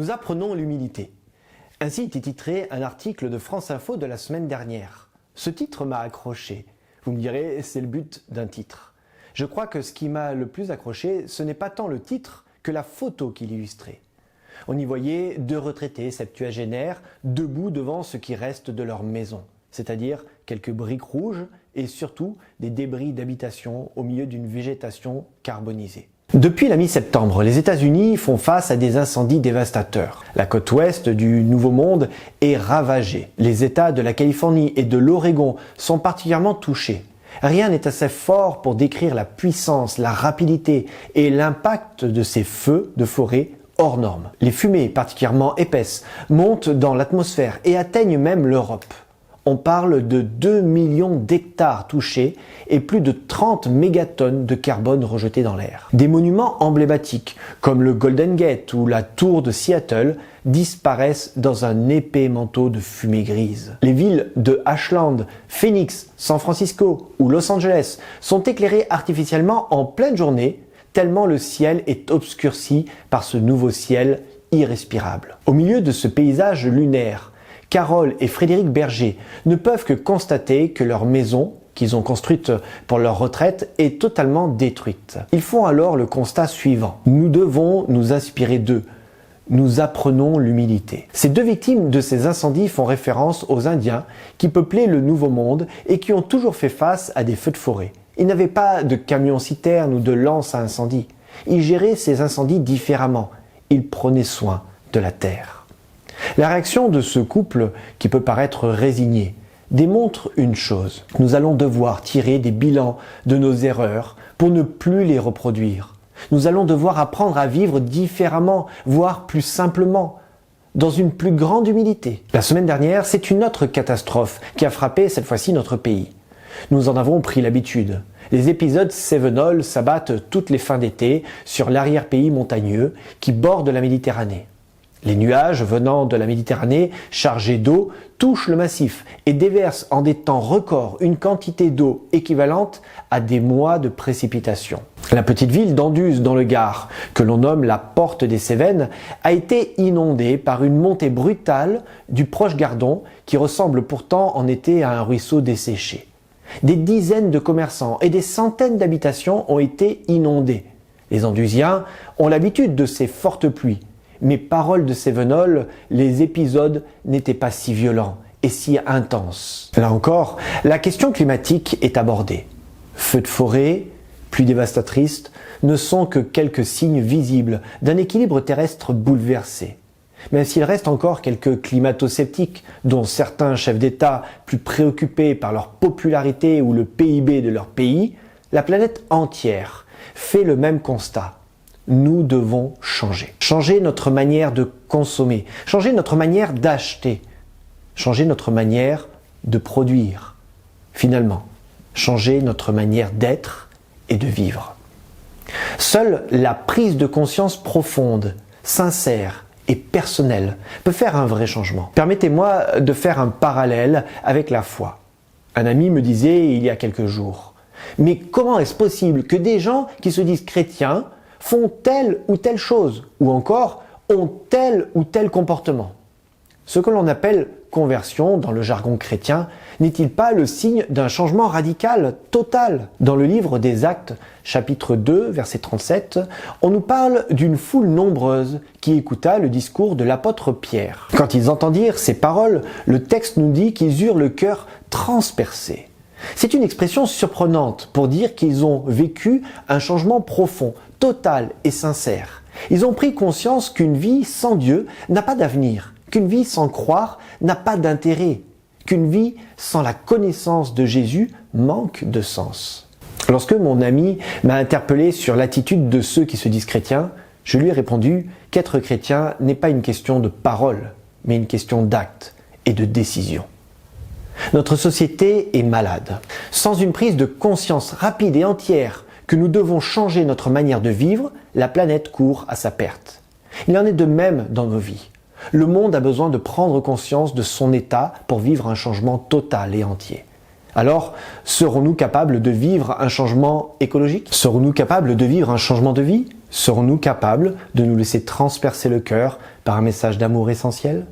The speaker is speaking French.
Nous apprenons l'humilité. Ainsi était titré un article de France Info de la semaine dernière. Ce titre m'a accroché. Vous me direz, c'est le but d'un titre. Je crois que ce qui m'a le plus accroché, ce n'est pas tant le titre que la photo qui l'illustrait. On y voyait deux retraités septuagénaires debout devant ce qui reste de leur maison, c'est-à-dire quelques briques rouges et surtout des débris d'habitation au milieu d'une végétation carbonisée. Depuis la mi-septembre, les États-Unis font face à des incendies dévastateurs. La côte ouest du Nouveau Monde est ravagée. Les États de la Californie et de l'Oregon sont particulièrement touchés. Rien n'est assez fort pour décrire la puissance, la rapidité et l'impact de ces feux de forêt hors normes. Les fumées, particulièrement épaisses, montent dans l'atmosphère et atteignent même l'Europe. On parle de 2 millions d'hectares touchés et plus de 30 mégatonnes de carbone rejetées dans l'air. Des monuments emblématiques comme le Golden Gate ou la tour de Seattle disparaissent dans un épais manteau de fumée grise. Les villes de Ashland, Phoenix, San Francisco ou Los Angeles sont éclairées artificiellement en pleine journée tellement le ciel est obscurci par ce nouveau ciel irrespirable. Au milieu de ce paysage lunaire, Carole et Frédéric Berger ne peuvent que constater que leur maison, qu'ils ont construite pour leur retraite, est totalement détruite. Ils font alors le constat suivant. Nous devons nous inspirer d'eux. Nous apprenons l'humilité. Ces deux victimes de ces incendies font référence aux Indiens qui peuplaient le Nouveau Monde et qui ont toujours fait face à des feux de forêt. Ils n'avaient pas de camions-citernes ou de lances à incendie. Ils géraient ces incendies différemment. Ils prenaient soin de la terre. La réaction de ce couple, qui peut paraître résigné, démontre une chose. Nous allons devoir tirer des bilans de nos erreurs pour ne plus les reproduire. Nous allons devoir apprendre à vivre différemment, voire plus simplement, dans une plus grande humilité. La semaine dernière, c'est une autre catastrophe qui a frappé cette fois-ci notre pays. Nous en avons pris l'habitude. Les épisodes cévenols s'abattent toutes les fins d'été sur l'arrière-pays montagneux qui borde la Méditerranée. Les nuages venant de la Méditerranée, chargés d'eau, touchent le massif et déversent en des temps records une quantité d'eau équivalente à des mois de précipitations. La petite ville d'Anduze dans le Gard, que l'on nomme la Porte des Cévennes, a été inondée par une montée brutale du proche Gardon qui ressemble pourtant en été à un ruisseau desséché. Des dizaines de commerçants et des centaines d'habitations ont été inondées. Les Andusiens ont l'habitude de ces fortes pluies. Mais paroles de Cévenol, les épisodes n'étaient pas si violents et si intenses. Là encore, la question climatique est abordée. Feux de forêt, pluies dévastatrices ne sont que quelques signes visibles d'un équilibre terrestre bouleversé. Même s'il reste encore quelques climato-sceptiques, dont certains chefs d'État plus préoccupés par leur popularité ou le PIB de leur pays, la planète entière fait le même constat. Nous devons changer. Changer notre manière de consommer, changer notre manière d'acheter, changer notre manière de produire. Finalement, changer notre manière d'être et de vivre. Seule la prise de conscience profonde, sincère et personnelle peut faire un vrai changement. Permettez-moi de faire un parallèle avec la foi. Un ami me disait il y a quelques jours, « Mais comment est-ce possible que des gens qui se disent chrétiens font telle ou telle chose, ou encore ont tel ou tel comportement. Ce que l'on appelle conversion dans le jargon chrétien n'est-il pas le signe d'un changement radical, total? Dans le livre des Actes, chapitre 2, verset 37, on nous parle d'une foule nombreuse qui écouta le discours de l'apôtre Pierre. Quand ils entendirent ces paroles, le texte nous dit qu'ils eurent le cœur transpercé. C'est une expression surprenante pour dire qu'ils ont vécu un changement profond, total et sincère. Ils ont pris conscience qu'une vie sans Dieu n'a pas d'avenir, qu'une vie sans croire n'a pas d'intérêt, qu'une vie sans la connaissance de Jésus manque de sens. Lorsque mon ami m'a interpellé sur l'attitude de ceux qui se disent chrétiens, je lui ai répondu qu'être chrétien n'est pas une question de parole, mais une question d'acte et de décision. Notre société est malade. Sans une prise de conscience rapide et entière que nous devons changer notre manière de vivre, la planète court à sa perte. Il en est de même dans nos vies. Le monde a besoin de prendre conscience de son état pour vivre un changement total et entier. Alors, serons-nous capables de vivre un changement écologique? Serons-nous capables de vivre un changement de vie? Serons-nous capables de nous laisser transpercer le cœur Par un message d'amour essentiel?